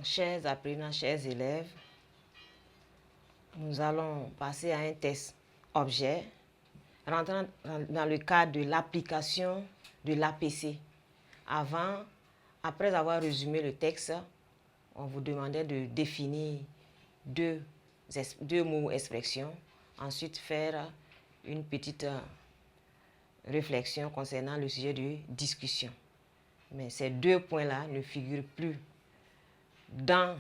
chers apprenants, chers élèves, nous allons passer à un test objet, rentrant dans le cadre de l'application de l'APC. Après avoir résumé le texte, on vous demandait de définir deux mots ou expressions, ensuite faire une petite réflexion concernant le sujet de discussion. Mais ces deux points-là ne figurent plus dans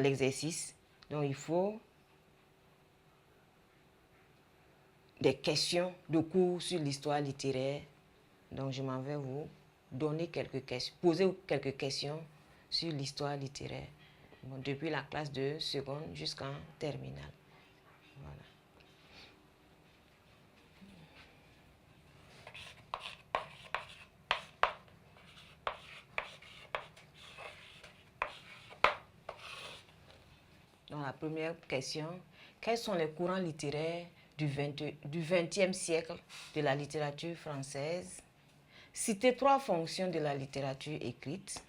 l'exercice. Donc, il faut des questions de cours sur l'histoire littéraire. Donc, je m'en vais vous donner quelques questions, poser quelques questions sur l'histoire littéraire. Bon, depuis la classe de seconde jusqu'en terminale. Voilà. Donc, la première question, quels sont les courants littéraires du XXe siècle de la littérature française? Citez 3 fonctions de la littérature écrite.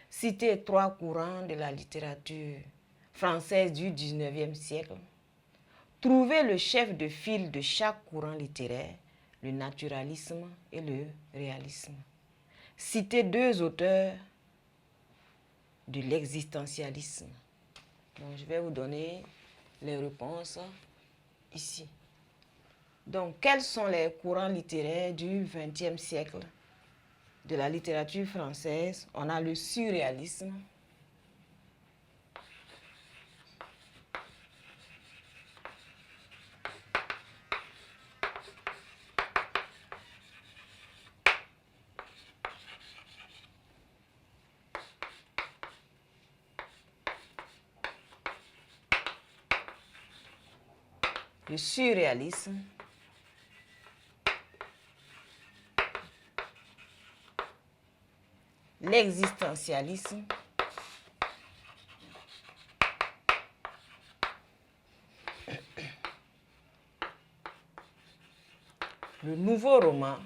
Citez 3 courants de la littérature française du XIXe siècle. Trouvez le chef de file de chaque courant littéraire, le naturalisme et le réalisme. Citez 2 auteurs de l'existentialisme. Donc, je vais vous donner les réponses ici. Donc, quels sont les courants littéraires du XXe siècle de la littérature française? On a le surréalisme, l'existentialisme, le nouveau roman,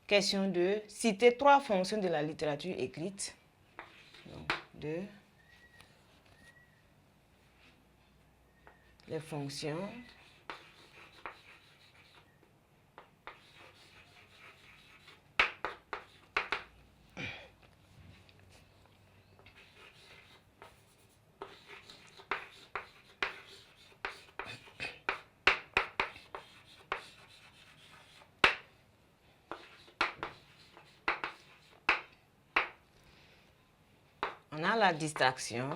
question 2, citer 3 fonctions de la littérature écrite. Donc, 2, les fonctions. On a la distraction,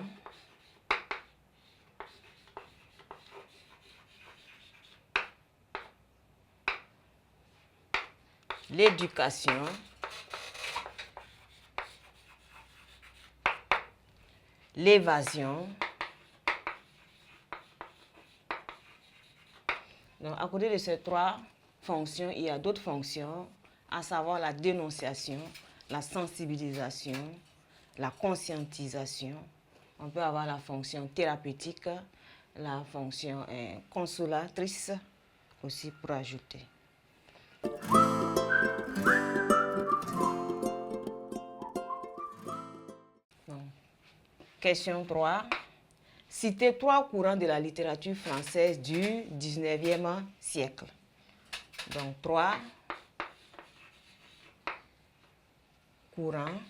l'éducation, l'évasion. Donc, à côté de ces 3 fonctions, il y a d'autres fonctions, à savoir la dénonciation, la sensibilisation, la conscientisation. On peut avoir la fonction thérapeutique, la fonction consolatrice aussi pour ajouter. Donc, question 3. Citez 3 courants de la littérature française du XIXe siècle. Donc, 3 courants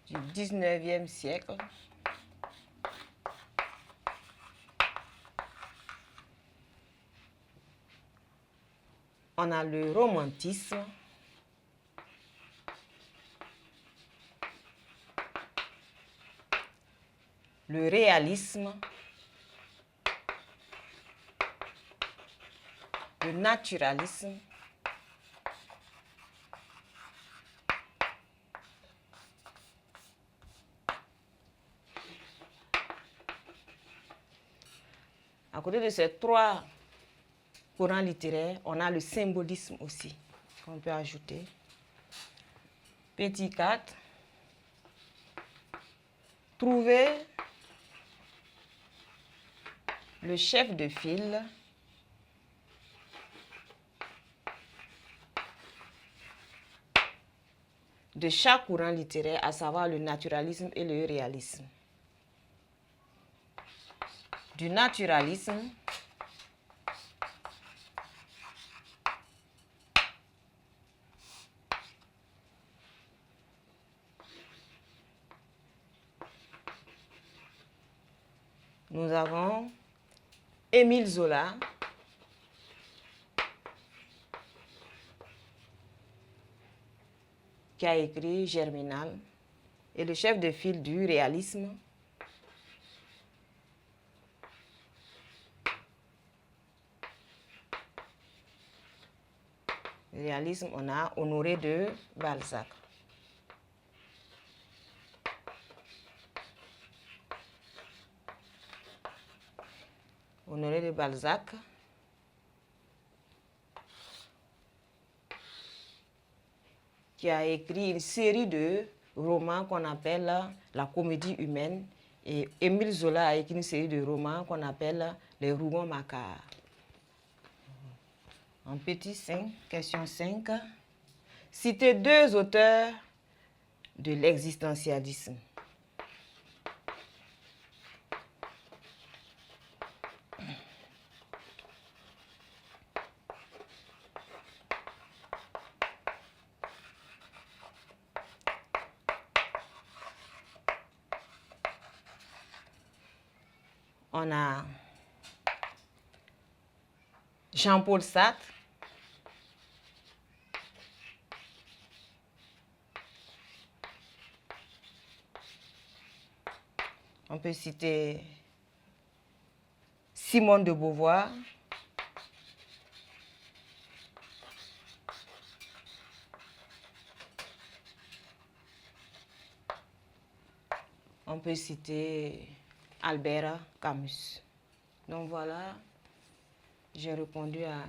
du XIXe siècle. On a le romantisme, le réalisme, le naturalisme, à côté de ces 3 courant littéraire, on a le symbolisme aussi, qu'on peut ajouter. Petit 4. Trouver le chef de file de chaque courant littéraire, à savoir le naturalisme et le réalisme. Du naturalisme, nous avons Émile Zola, qui a écrit Germinal, et le chef de file du réalisme, on a Honoré de Balzac. Honoré de Balzac, qui a écrit une série de romans qu'on appelle la comédie humaine. Et Émile Zola a écrit une série de romans qu'on appelle les Rougon-Macquart. En petit 5, question 5. Citez 2 auteurs de l'existentialisme. On a Jean-Paul Sartre, on peut citer Simone de Beauvoir, on peut citer Albert Camus. Donc voilà, j'ai répondu à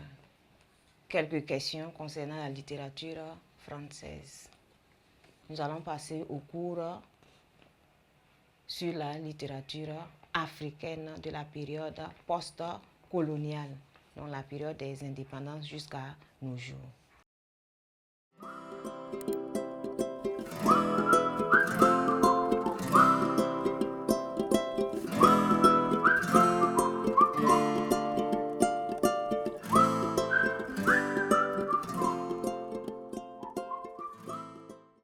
quelques questions concernant la littérature française. Nous allons passer au cours sur la littérature africaine de la période post-coloniale, donc la période des indépendances jusqu'à nos jours.